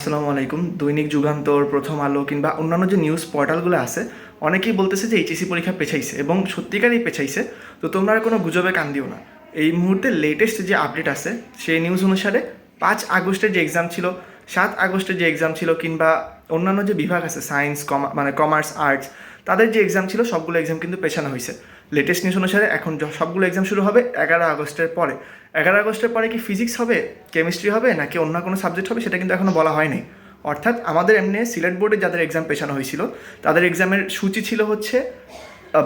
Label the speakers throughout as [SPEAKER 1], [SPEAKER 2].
[SPEAKER 1] আসসালামু আলাইকুম। দৈনিক যুগান্তর, প্রথম আলো কিংবা অন্যান্য যে নিউজ পোর্টালগুলো আছে, অনেকেই বলতেছে যে এইচএসসি পরীক্ষা পেছাইছে এবং সত্যিকারই পেছাইছে। তো তোমরা আর কোনো গুজবে কান দিও না। এই মুহূর্তে লেটেস্ট যে আপডেট আছে সেই নিউজ অনুসারে 5 আগস্টের যে এক্সাম ছিল, 7 আগস্টের যে এক্সাম ছিল, কিংবা অন্যান্য যে বিভাগ আছে সায়েন্স, কমার্স, আর্টস, তাদের যে এক্সাম ছিল সবগুলো এক্সাম কিন্তু পেছানো হয়েছে। লেটেস্ট নিউজ অনুসারে এখন সবগুলো এক্সাম শুরু হবে 11 আগস্টের পরে। 11 আগস্টের পরে কি ফিজিক্স হবে, কেমিস্ট্রি হবে, নাকি অন্য কোনো সাবজেক্ট হবে, সেটা কিন্তু এখনও বলা হয়নি। অর্থাৎ আমাদের এমনি সিলেট বোর্ডে যাদের এক্সাম পেছানো হয়েছিল তাদের এক্সামের সূচি ছিল হচ্ছে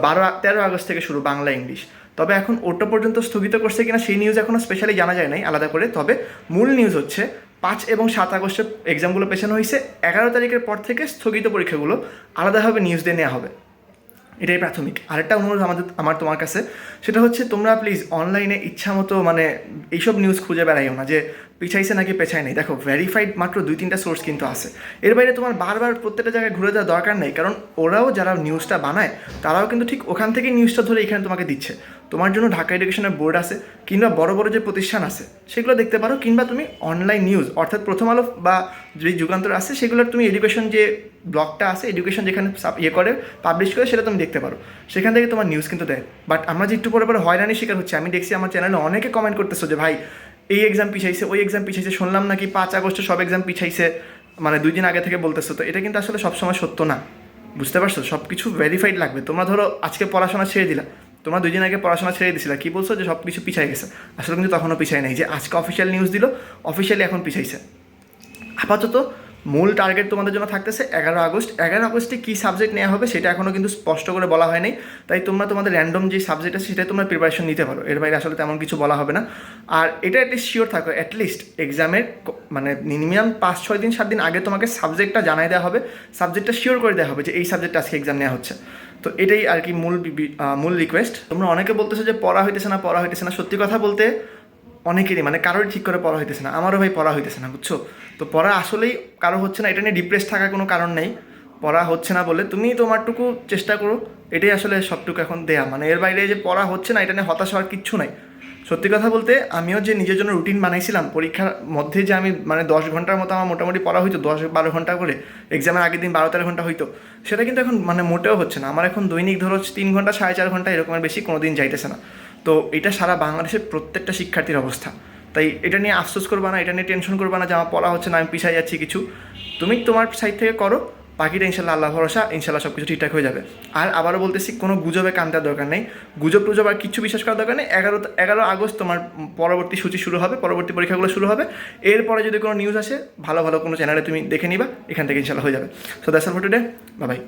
[SPEAKER 1] 13 আগস্ট থেকে শুরু, বাংলা ইংলিশ। তবে এখন ওটা পর্যন্ত স্থগিত করছে কিনা সেই নিউজ এখনও স্পেশালি জানা যায় নাই আলাদা করে। তবে মূল নিউজ হচ্ছে 5 এবং 7 আগস্টের এক্সামগুলো পেছানো হয়েছে। 11 তারিখের পর থেকে স্থগিত পরীক্ষাগুলো আলাদাভাবে নিউজ দিয়ে নেওয়া হবে। এটাই প্রাথমিক। আরেকটা অনুরোধ আমার তোমার কাছে, সেটা হচ্ছে তোমরা প্লিজ অনলাইনে ইচ্ছা মতো এইসব নিউজ খুঁজে বেড়াইও না যে পিছাইছে নাকি পেছায় নেই। দেখো, ভেরিফাইড মাত্র 2-3টা সোর্স কিন্তু আছে। এর বাইরে তোমার বারবার প্রত্যেকটা জায়গায় ঘুরে যাওয়ার দরকার নেই, কারণ ওরাও যারা নিউজটা বানায় তারাও কিন্তু ঠিক ওখান থেকেই নিউজটা ধরে এখানে তোমাকে দিচ্ছে। তোমার জন্য ঢাকা এডুকেশনের বোর্ড আছে কিংবা বড় বড় যে প্রতিষ্ঠান আছে সেগুলো দেখতে পারো, কিংবা তুমি অনলাইন নিউজ অর্থাৎ প্রথম আলো বা যে যুগান্তর আছে সেগুলোর তুমি এডুকেশন যে ব্লগটা আছে, এডুকেশন যেখানে করে পাবলিশ করে, সেটা তুমি দেখতে পারো। সেখান থেকে তোমার নিউজ কিন্তু দেয়। বাট আমরা যে একটু পরে পরে হয়রানির শিকার হচ্ছে, আমি দেখছি আমার চ্যানেলে অনেকে কমেন্ট করতেছো যে ভাই এই এক্সাম পিছাইছে, ওই এক্সাম পিছাইছে, শুনলাম নাকি 5 আগস্টে সব এক্সাম পিছাইছে, 2 দিন আগে থেকে বলতেছো। তো এটা কিন্তু আসলে সবসময় সত্য না, বুঝতে পারছো? সব কিছু ভেরিফাইড লাগবে। তোমরা ধরো আজকে পড়াশোনা ছেড়ে দিলা, তোমরা 2 দিন আগে পড়াশোনা ছেড়ে দিছিলা, কি বলছো যে সব কিছু পিছাই গেছে। আসলে কিন্তু তখনও পিছাই নাই, যে আজকে অফিসিয়াল নিউজ দিল, অফিসিয়ালি এখন পিছাইছে। আপাতত মূল টার্গেট তোমাদের জন্য থাকতেছে 11 আগস্ট। 11 আগস্টে কী সাবজেক্ট নেওয়া হবে সেটা এখনও কিন্তু স্পষ্ট করে বলা হয়নি। তাই তোমরা তোমাদের র্যান্ডম যে সাবজেক্ট আছে সেটাই তোমরা প্রিপারেশন নিতে পারো। এর বাইরে আসলে তেমন কিছু বলা হবে না। আর এটা অ্যাটলিস্ট শিওর থাকো, অ্যাটলিস্ট এক্সামের মিনিমাম 5-6 দিন 7 দিন আগে তোমাকে সাবজেক্টটা জানাই দেওয়া হবে, সাবজেক্টটা শিওর করে দেওয়া হবে যে এই সাবজেক্টটা আজকে এক্সাম নেওয়া হচ্ছে। তো এটাই আর কি মূল রিকোয়েস্ট। তোমরা অনেকে বলতেছো যে পড়া হইতেছে না। সত্যি কথা বলতে অনেকেরই কারোরই ঠিক করে পড়া হইতেছে না। আমারও ভাই পড়া হইতেছে না, বুঝছো? তো পড়া আসলেই কারো হচ্ছে না, এটা নিয়ে ডিপ্রেস থাকার কোনো কারণ নেই। পড়া হচ্ছে না বলে তুমি তোমারটুকু চেষ্টা করো, এটাই আসলে সবটুকু এখন দেয়া। এর বাইরে যে পড়া হচ্ছে না এটা নিয়ে হতাশ হওয়ার কিচ্ছু নাই। সত্যি কথা বলতে আমিও যে নিজের জন্য রুটিন বানাইছিলাম, পরীক্ষার মধ্যে যে আমি 10 ঘন্টার মতো আমার মোটামুটি পড়া হইতো, 10-12 ঘন্টা করে, এক্সামের আগের দিন 12-13 ঘন্টা হইতো, সেটা কিন্তু এখন মোটেও হচ্ছে না। আমার এখন দৈনিক ধরো 3 ঘন্টা 4.5 ঘন্টা এরকমের বেশি কোনো দিন যাইতেছে না। তো এটা সারা বাংলাদেশের প্রত্যেকটা শিক্ষার্থীর অবস্থা। তাই এটা নিয়ে আফসোস করবা না, এটা নিয়ে টেনশন করবা না যে আমার পড়া হচ্ছে না, আমি পিছাই যাচ্ছি কিছু। তুমি তোমার সাইড থেকে করো, বাকিটা ইনশাল্লাহ আল্লাহ ভরসা, ইনশাল্লাহ সব কিছু ঠিকঠাক হয়ে যাবে। আর আবারও বলতেছি, কোনো গুজবে কান দেওয়ার দরকার নেই, গুজব টুজব আর কিছু বিশ্বাস করার দরকার নেই। 11 আগস্ট তোমার পরবর্তী সূচি শুরু হবে, পরবর্তী পরীক্ষাগুলো শুরু হবে। এরপরে যদি কোনো নিউজ আসে, ভালো ভালো কোনো চ্যানেলে তুমি দেখে নিবা, এখান থেকে ইনশাল্লাহ হয়ে যাবে। So that's all for today, bye bye.